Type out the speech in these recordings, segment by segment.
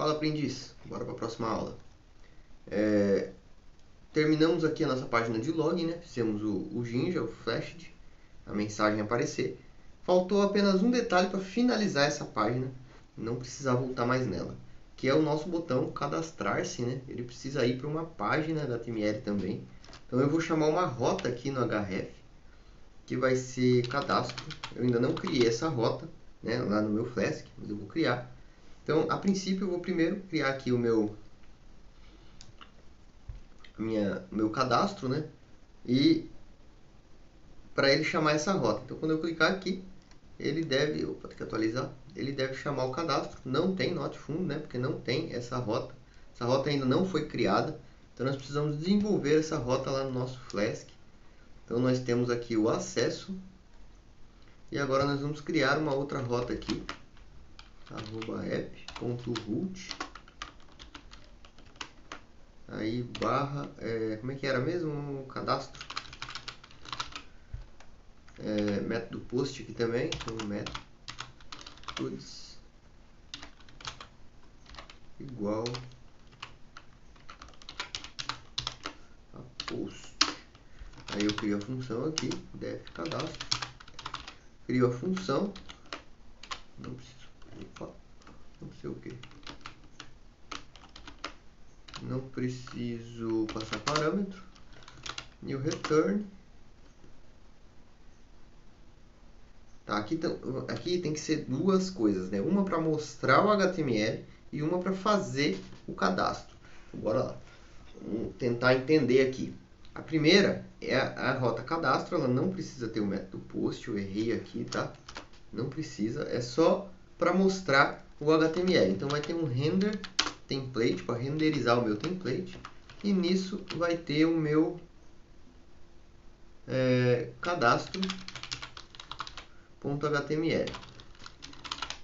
Fala, aprendiz. Bora para a próxima aula. Terminamos aqui a nossa página de login, né? Fizemos o Jinja, o Flashed, a mensagem aparecer. Faltou apenas um detalhe para finalizar essa página, não precisar voltar mais nela, que é o nosso botão cadastrar-se, né? Ele precisa ir para uma página da HTML também. Então eu vou chamar uma rota aqui no href, que vai ser cadastro. Eu ainda não criei essa rota, né, lá no meu Flask, mas eu vou criar. Então, a princípio, eu vou primeiro criar aqui o meu cadastro, né? E para ele chamar essa rota. Então, quando eu clicar aqui, ele deve, opa, tem que atualizar, ele deve chamar o cadastro. Não tem not found, né? Porque não tem essa rota. Essa rota ainda não foi criada. Então, nós precisamos desenvolver essa rota lá no nosso Flask. Então, nós temos aqui o acesso. E agora nós vamos criar uma outra rota aqui. @app.root. Aí barra, como é que era mesmo? Cadastro. Método post aqui também, então methods igual a post. Aí eu crio a função aqui, def cadastro, crio a função, não preciso, opa, não sei o que, não preciso passar parâmetro, new return. Tá, aqui tem que ser duas coisas, né? Uma para mostrar o HTML e uma para fazer o cadastro. Bora lá. Vamos tentar entender aqui. A primeira é a rota cadastro, ela não precisa ter o método post, eu errei aqui, tá? Não precisa, é só para mostrar o HTML. Então vai ter um render template para renderizar o meu template e nisso vai ter o meu cadastro.html.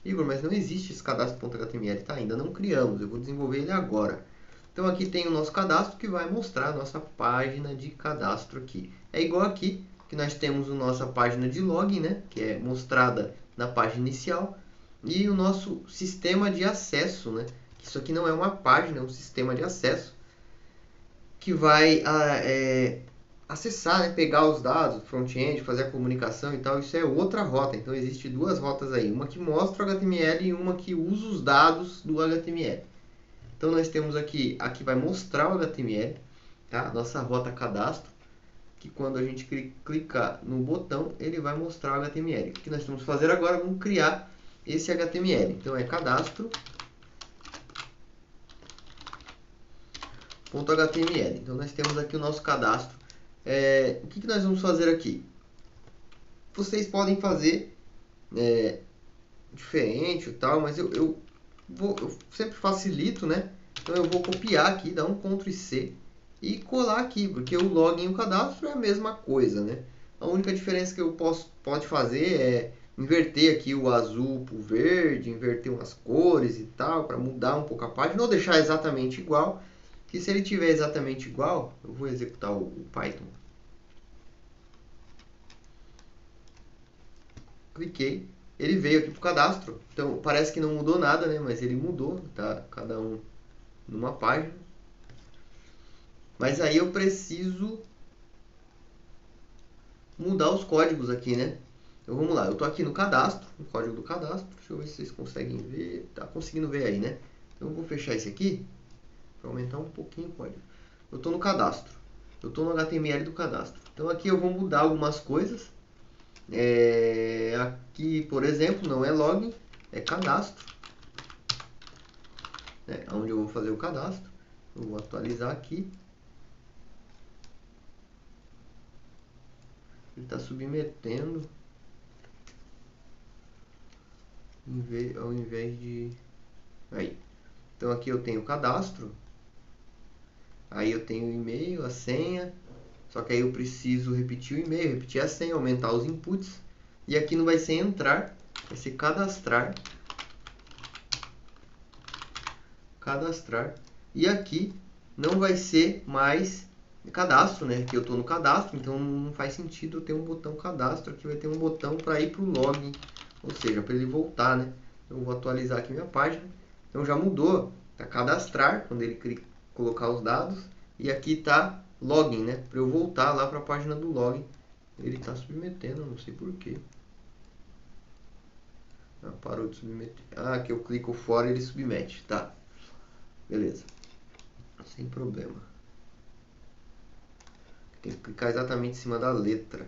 Igor, mas não existe esse cadastro.html, tá? Ainda não criamos, eu vou desenvolver ele agora. Então aqui tem o nosso cadastro que vai mostrar a nossa página de cadastro aqui. É igual aqui que nós temos a nossa página de login, né? Que é mostrada na página inicial. E o nosso sistema de acesso, né? Isso aqui não é uma página, é um sistema de acesso que vai acessar, né? Pegar os dados do front-end, fazer a comunicação e tal. Isso é outra rota. Então existe duas rotas aí. Uma que mostra o HTML e uma que usa os dados do HTML. Então nós temos aqui vai mostrar o HTML, tá? Nossa rota cadastro, que quando a gente clicar no botão, ele vai mostrar o HTML. O que nós vamos fazer agora? Vamos criar esse HTML. Então é cadastro.html. Então nós temos aqui o nosso cadastro. O que nós vamos fazer aqui? Vocês podem fazer diferente e tal, mas eu sempre facilito, né? Então eu vou copiar aqui, dar um Ctrl+C e colar aqui, porque o login e o cadastro é a mesma coisa, né? A única diferença que eu pode fazer é inverter aqui o azul para o verde, inverter umas cores e tal, para mudar um pouco a página, ou deixar exatamente igual, que se ele tiver exatamente igual, eu vou executar o Python. Cliquei. Ele veio aqui para o cadastro, então parece que não mudou nada, né? Mas ele mudou, tá? Cada um numa página. Mas aí eu preciso mudar os códigos aqui, né? Então vamos lá, eu estou aqui no cadastro, no código do cadastro. Deixa eu ver se vocês conseguem ver. Tá conseguindo ver aí, né? Então eu vou fechar esse aqui para aumentar um pouquinho o código. Eu estou no cadastro, eu estou no HTML do cadastro. Então aqui eu vou mudar algumas coisas. Aqui, por exemplo, não é login, é cadastro, onde eu vou fazer o cadastro. Eu vou atualizar aqui. Ele está submetendo ao invés de... Aí. Então aqui eu tenho o cadastro. Aí eu tenho o e-mail, a senha. Só que aí eu preciso repetir o e-mail, repetir a senha, aumentar os inputs. E aqui não vai ser entrar, vai ser cadastrar. Cadastrar. E aqui não vai ser mais cadastro, né? Aqui eu estou no cadastro, então não faz sentido eu ter um botão cadastro. Aqui vai ter um botão para ir para o login, ou seja, para ele voltar, né? Eu vou atualizar aqui minha página. Então já mudou Tá cadastrar, quando ele colocar os dados. E aqui tá login, né? Para eu voltar lá para a página do login. Ele tá submetendo, não sei porquê. Ah, parou de submeter. Ah, aqui eu clico fora e ele submete. Tá. Beleza. Sem problema. Tem que clicar exatamente em cima da letra.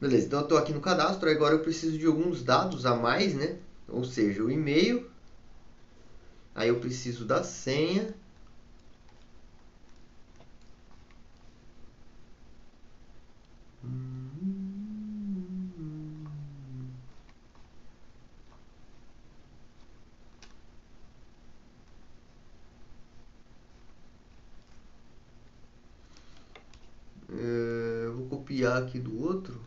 Beleza, então eu estou aqui no cadastro. Agora eu preciso de alguns dados a mais, né? Ou seja, o e-mail. Aí eu preciso da senha. Eu vou copiar aqui do outro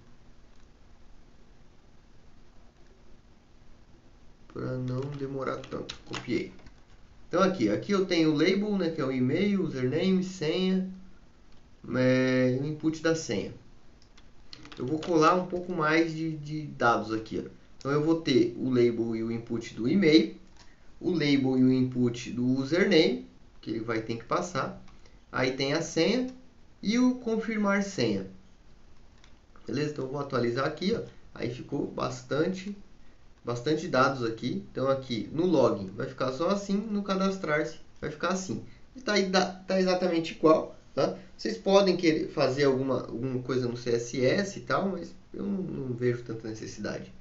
para não demorar tanto. Copiei. Então aqui eu tenho o label, né, que é o e-mail, username, senha, o input da senha. Eu vou colar um pouco mais de dados aqui. Ó. Então eu vou ter o label e o input do e-mail, o label e o input do username, que ele vai ter que passar. Aí tem a senha e o confirmar senha. Beleza? Então eu vou atualizar aqui, ó. Aí ficou bastante dados aqui. Então aqui no login vai ficar só assim, no cadastrar-se vai ficar assim. E tá exatamente igual, tá? Vocês podem querer fazer alguma coisa no CSS e tal, mas eu não vejo tanta necessidade.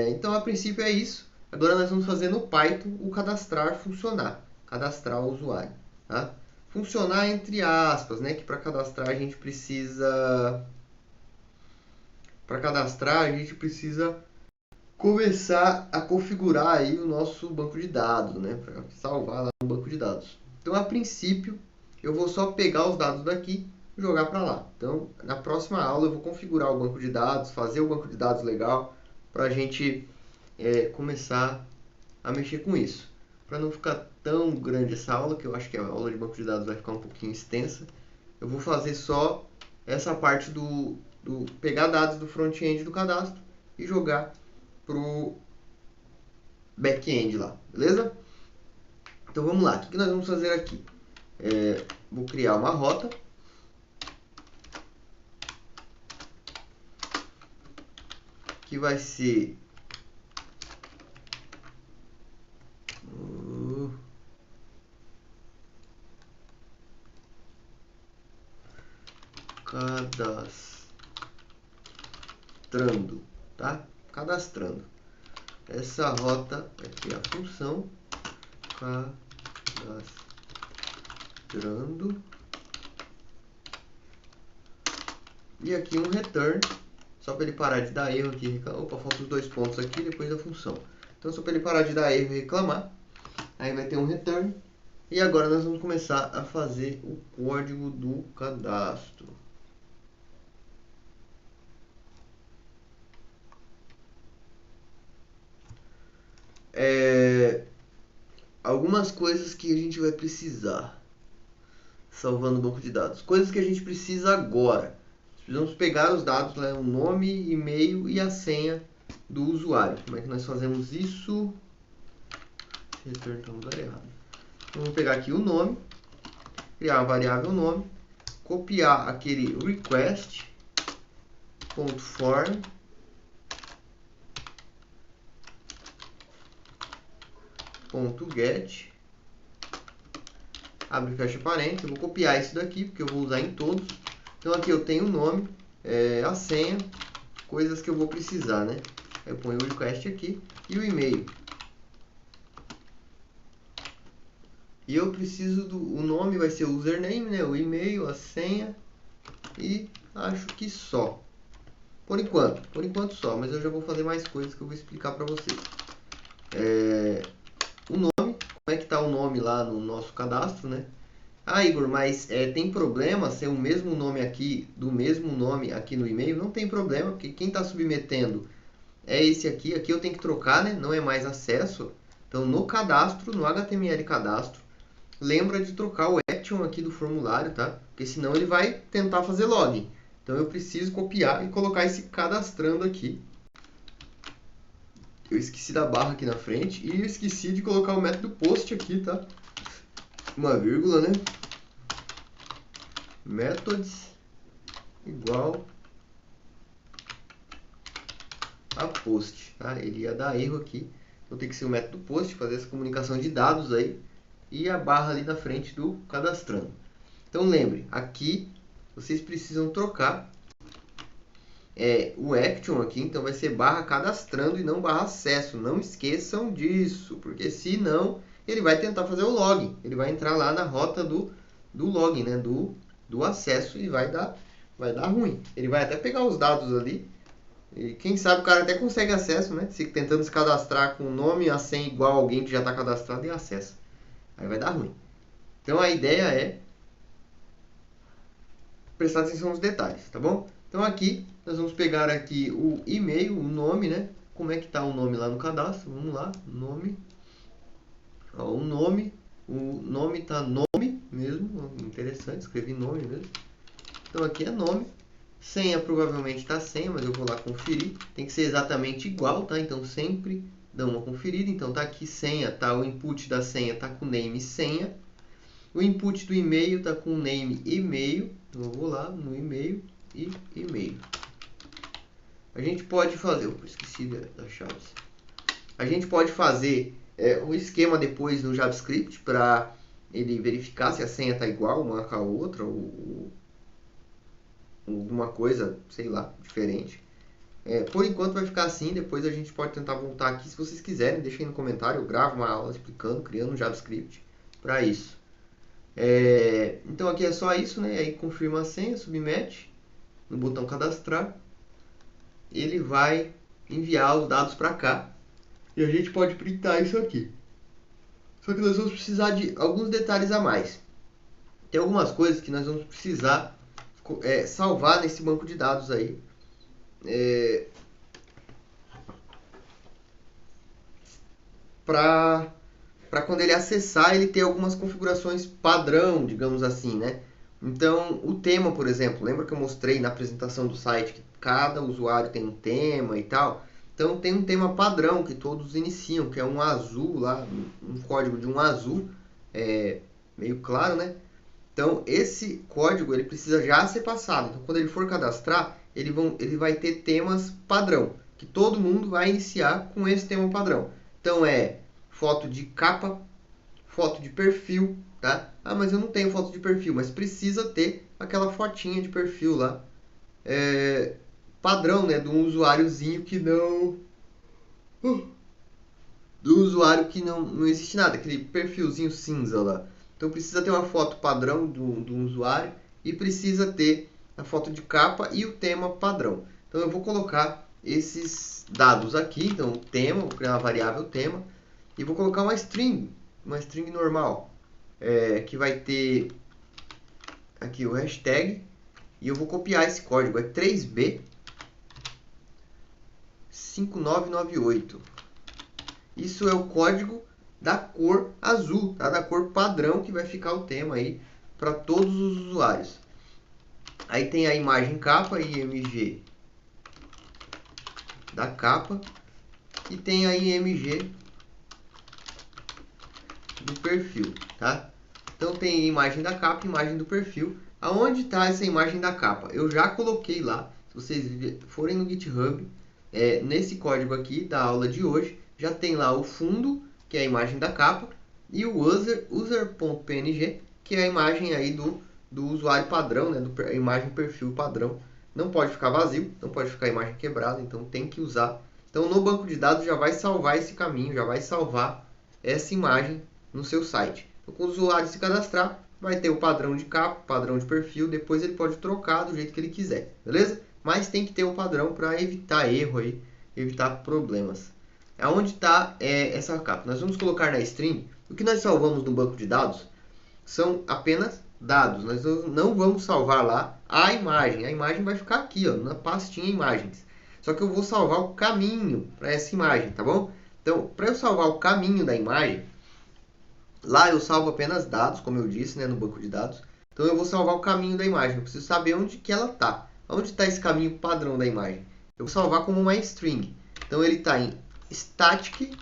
Então a princípio é isso. Agora nós vamos fazer no Python o cadastrar funcionar. Cadastrar o usuário, tá? Funcionar entre aspas, né? Que para cadastrar a gente precisa... Para cadastrar a gente precisa começar a configurar aí o nosso banco de dados, né? Para salvar lá no banco de dados. Então, a princípio, eu vou só pegar os dados daqui e jogar para lá. Então, na próxima aula eu vou configurar o banco de dados, fazer o banco de dados legal para a gente começar a mexer com isso. Para não ficar tão grande essa aula, que eu acho que a aula de banco de dados vai ficar um pouquinho extensa, eu vou fazer só essa parte do pegar dados do front-end do cadastro e jogar pro back-end lá, beleza? Então vamos lá, o que nós vamos fazer aqui? Vou criar uma rota. Que vai ser... cadastrando, tá? Cadastrando. Essa rota vai ter a função cadastrando e aqui um return, só para ele parar de dar erro aqui. Opa, faltam os 2 pontos aqui depois da função. Então só para ele parar de dar erro e reclamar. Aí vai ter um return. E agora nós vamos começar a fazer o código do cadastro. Algumas coisas que a gente vai precisar, salvando o banco de dados. Coisas que a gente precisa agora. Precisamos pegar os dados, né, o nome, e-mail e a senha do usuário. Como é que nós fazemos isso? Return está no lugar errado. Então, vamos pegar aqui o nome, criar uma variável nome, copiar aquele request.form .get, abre fecha parênteses. Eu vou copiar isso daqui porque eu vou usar em todos. Então aqui eu tenho o nome, a senha, coisas que eu vou precisar, né? Eu ponho o request aqui e o e-mail. E eu preciso o nome vai ser o username, né? O e-mail, a senha e acho que só. Por enquanto só, mas eu já vou fazer mais coisas que eu vou explicar para vocês. O nome, como é que está o nome lá no nosso cadastro, né? Ah, Igor, mas tem problema ser o mesmo nome aqui, do mesmo nome aqui no e-mail? Não tem problema, porque quem está submetendo é esse aqui. Aqui eu tenho que trocar, né? Não é mais acesso. Então, no cadastro, no HTML cadastro, lembra de trocar o action aqui do formulário, tá? Porque senão ele vai tentar fazer login. Então, eu preciso copiar e colocar esse cadastrando aqui. eu esqueci da barra aqui na frente e eu esqueci de colocar o método post aqui, tá? Uma vírgula, né? Methods igual a post, tá? Ele ia dar erro aqui. Então tem que ser o método post, fazer essa comunicação de dados aí e a barra ali na frente do cadastrando. Então lembre, aqui vocês precisam trocar o action aqui, então vai ser barra cadastrando e não barra acesso. Não esqueçam disso, porque senão ele vai tentar fazer o login. Ele vai entrar lá na rota do login, né? do acesso e vai dar ruim. Ele vai até pegar os dados ali e quem sabe o cara até consegue acesso, né? Se tentando se cadastrar com o nome e a senha igual a alguém que já está cadastrado e acesso. Aí vai dar ruim. Então a ideia é prestar atenção nos detalhes, tá bom? Então aqui nós vamos pegar aqui o e-mail, o nome, né? Como é que está o nome lá no cadastro? Vamos lá, nome. Ó, o nome está nome mesmo, interessante, escrevi nome mesmo. Então aqui é nome. Senha provavelmente está senha, mas eu vou lá conferir. Tem que ser exatamente igual, tá? Então sempre dá uma conferida. Então tá aqui senha, tá? O input da senha tá com name senha. O input do e-mail tá com name e-mail. Então eu vou lá no e-mail e e-mail. A gente pode fazer, eu esqueci das chaves. A gente pode fazer um esquema depois no JavaScript para ele verificar se a senha tá igual uma com a outra ou alguma coisa, sei lá, diferente. Por enquanto vai ficar assim, depois a gente pode tentar voltar aqui. Se vocês quiserem, deixem no comentário, eu gravo uma aula explicando, criando um JavaScript para isso. Então aqui é só isso, né? Aí confirma a senha, submete no botão cadastrar. Ele vai enviar os dados para cá e a gente pode printar isso aqui. Só que nós vamos precisar de alguns detalhes a mais. Tem algumas coisas que nós vamos precisar salvar nesse banco de dados aí. Para quando ele acessar, ele ter algumas configurações padrão, digamos assim, né? Então, o tema, por exemplo, lembra que eu mostrei na apresentação do site que cada usuário tem um tema e tal? Então, tem um tema padrão que todos iniciam, que é um azul lá, um código de um azul, meio claro, né? Então, esse código ele precisa já ser passado. Então, quando ele for cadastrar, ele vai ter temas padrão, que todo mundo vai iniciar com esse tema padrão. Então, foto de capa, foto de perfil, tá? Ah, mas eu não tenho foto de perfil, mas precisa ter aquela fotinha de perfil lá. Padrão, né? De um usuáriozinho que não... do usuário que não existe nada, aquele perfilzinho cinza lá. Então precisa ter uma foto padrão do usuário e precisa ter a foto de capa e o tema padrão. Então eu vou colocar esses dados aqui, então o tema, vou criar uma variável tema e vou colocar uma string normal, que vai ter aqui o hashtag e eu vou copiar esse código, 3B 5998. Isso é o código da cor azul, tá? Da cor padrão que vai ficar o tema aí para todos os usuários. Aí tem a imagem capa, img da capa, e tem a img do perfil, tá? Então tem imagem da capa, imagem do perfil. Aonde está essa imagem da capa? Eu já coloquei lá, se vocês forem no GitHub, nesse código aqui da aula de hoje, já tem lá o fundo, que é a imagem da capa, e o user.png, que é a imagem aí do usuário padrão, né, a imagem perfil padrão. Não pode ficar vazio, não pode ficar a imagem quebrada, então tem que usar. Então no banco de dados já vai salvar esse caminho, já vai salvar essa imagem no seu site. Então, quando o usuário se cadastrar, vai ter o padrão de capa, padrão de perfil, depois ele pode trocar do jeito que ele quiser, beleza? Mas tem que ter um padrão para evitar erro aí, evitar problemas. Aonde está essa capa? Nós vamos colocar na string. O que nós salvamos no banco de dados são apenas dados. Nós não vamos salvar lá a imagem. A imagem vai ficar aqui, ó, na pastinha imagens. Só que eu vou salvar o caminho para essa imagem, tá bom? Então, para eu salvar o caminho da imagem, lá eu salvo apenas dados, como eu disse, né, no banco de dados. Então eu vou salvar o caminho da imagem. Eu preciso saber onde que ela está. Onde está esse caminho padrão da imagem? Eu vou salvar como uma string. Então ele está em static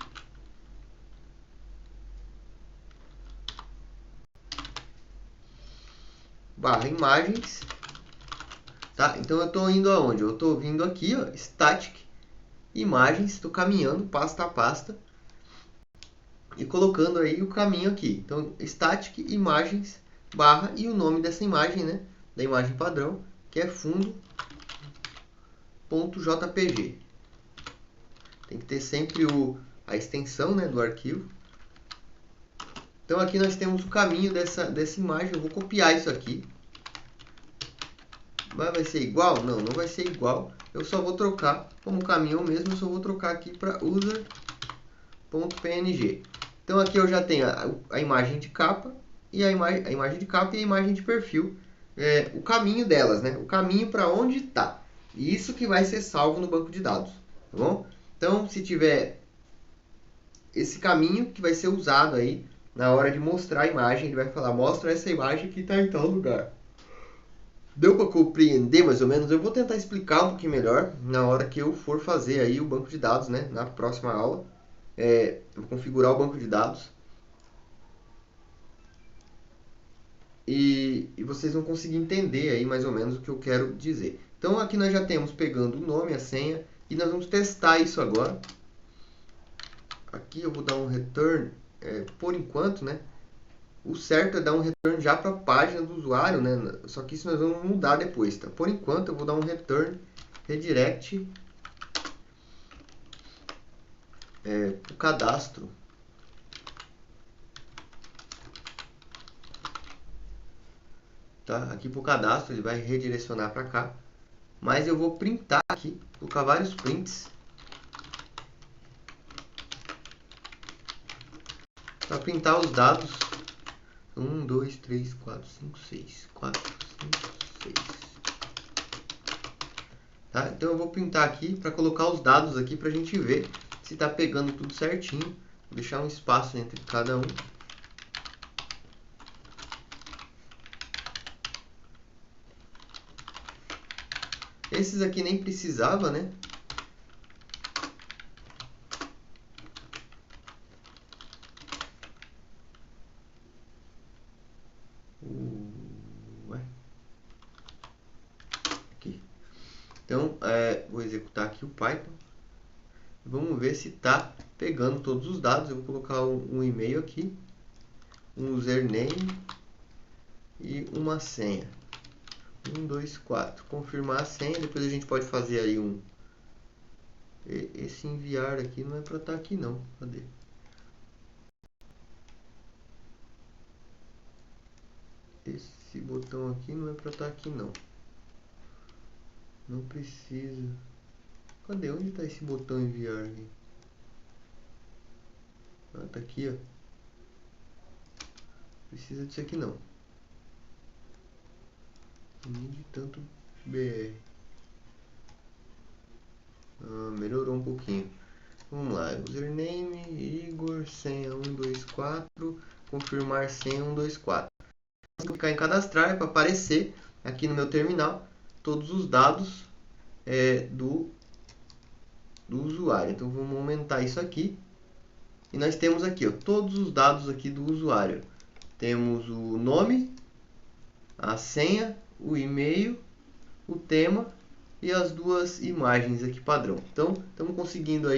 barra imagens, tá? Então eu estou indo aonde? Eu estou vindo aqui, ó, static imagens, estou caminhando pasta a pasta e colocando aí o caminho aqui. Então static imagens barra e o nome dessa imagem, né? Da imagem padrão, que é fundo.jpg. Tem que ter sempre a extensão, né, do arquivo. Então aqui nós temos o caminho dessa imagem. Eu vou copiar isso aqui. Mas vai ser igual? Não, não vai ser igual. Eu só vou trocar, como o caminho mesmo, eu só vou trocar aqui para user.png. Então aqui eu já tenho a imagem de capa e a imagem de capa e a imagem de perfil. O caminho delas, né? O caminho para onde está. E isso que vai ser salvo no banco de dados, tá bom? Então, se tiver esse caminho que vai ser usado aí na hora de mostrar a imagem, ele vai falar, mostra essa imagem que está em tal lugar. Deu para compreender mais ou menos? Eu vou tentar explicar um pouquinho melhor na hora que eu for fazer aí o banco de dados, né? Na próxima aula. Eu vou configurar o banco de dados. E vocês vão conseguir entender aí mais ou menos o que eu quero dizer. Então aqui nós já temos pegando o nome, a senha, e nós vamos testar isso agora. Aqui eu vou dar um return, por enquanto, né? O certo é dar um return já para a página do usuário, né? Só que isso nós vamos mudar depois, tá? Por enquanto eu vou dar um return redirect para o cadastro. Tá? Aqui para o cadastro ele vai redirecionar para cá. Mas eu vou printar aqui, colocar vários prints. Para printar os dados. 1, 2, 3, 4, 5, 6. 4, 5, 6. Tá? Então eu vou printar aqui para colocar os dados aqui para a gente ver se está pegando tudo certinho. Vou deixar um espaço entre cada um. Esses aqui nem precisava, né? Aqui. Então, vou executar aqui o Python. Vamos ver se está pegando todos os dados. Eu vou colocar um e-mail aqui, um username e uma senha. 1, 2, 4. Confirmar a senha. Depois a gente pode fazer aí um... Esse enviar aqui não é para estar aqui não. Cadê? Esse botão aqui não é para estar aqui não. Não precisa. Cadê? Onde está esse botão enviar aqui? Ah, tá aqui, ó. Precisa disso aqui não. Nem de tanto BR. Melhorou um pouquinho. Vamos lá. Username, Igor, senha 124. Confirmar senha 124. Vou clicar em cadastrar para aparecer aqui no meu terminal todos os dados do usuário. Então vamos aumentar isso aqui. E nós temos aqui, ó, todos os dados aqui do usuário. Temos o nome, a senha, o e-mail, o tema e as duas imagens aqui padrão. Então estamos conseguindo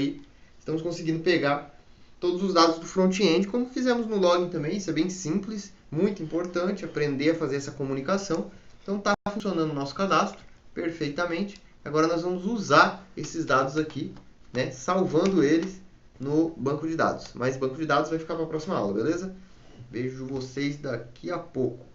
pegar todos os dados do front-end, como fizemos no login também. Isso é bem simples, muito importante aprender a fazer essa comunicação. Então está funcionando o nosso cadastro perfeitamente. Agora nós vamos usar esses dados aqui, né, salvando eles no banco de dados. Mas banco de dados vai ficar para a próxima aula, beleza? Vejo vocês daqui a pouco.